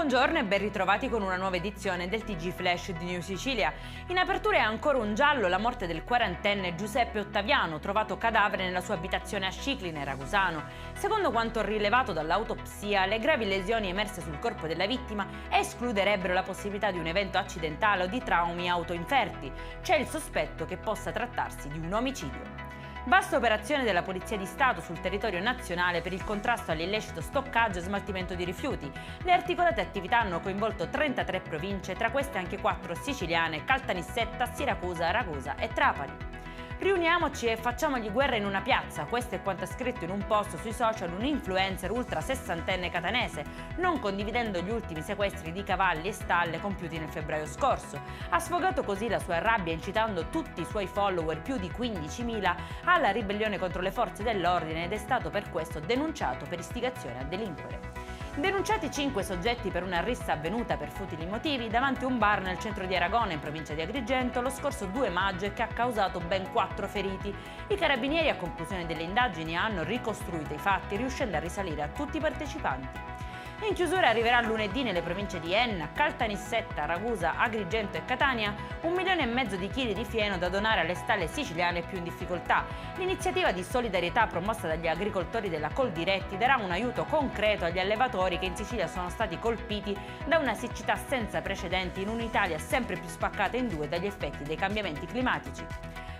Buongiorno e ben ritrovati con una nuova edizione del TG Flash di New Sicilia. In apertura è ancora un giallo la morte del quarantenne Giuseppe Ottaviano, trovato cadavere nella sua abitazione a Scicline, Ragusano. Secondo quanto rilevato dall'autopsia, le gravi lesioni emerse sul corpo della vittima escluderebbero la possibilità di un evento accidentale o di traumi autoinferti. C'è il sospetto che possa trattarsi di un omicidio. Vasta operazione della Polizia di Stato sul territorio nazionale per il contrasto all'illecito stoccaggio e smaltimento di rifiuti. Le articolate attività hanno coinvolto 33 province, tra queste anche 4 siciliane: Caltanissetta, Siracusa, Ragusa e Trapani. Riuniamoci e facciamogli guerra in una piazza, questo è quanto ha scritto in un post sui social un influencer ultra sessantenne catanese, non condividendo gli ultimi sequestri di cavalli e stalle compiuti nel febbraio scorso. Ha sfogato così la sua rabbia incitando tutti i suoi follower, più di 15.000, alla ribellione contro le forze dell'ordine ed è stato per questo denunciato per istigazione a delinquere. Denunciati 5 soggetti per una rissa avvenuta per futili motivi davanti a un bar nel centro di Aragona, in provincia di Agrigento, lo scorso 2 maggio e che ha causato ben 4 feriti. I carabinieri, a conclusione delle indagini, hanno ricostruito i fatti, riuscendo a risalire a tutti i partecipanti. In chiusura arriverà lunedì nelle province di Enna, Caltanissetta, Ragusa, Agrigento e Catania 1,5 milioni di chili di fieno da donare alle stalle siciliane più in difficoltà. L'iniziativa di solidarietà promossa dagli agricoltori della Coldiretti darà un aiuto concreto agli allevatori che in Sicilia sono stati colpiti da una siccità senza precedenti in un'Italia sempre più spaccata in due dagli effetti dei cambiamenti climatici.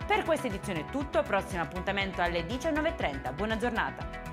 Per questa edizione è tutto, prossimo appuntamento alle 19:30. Buona giornata!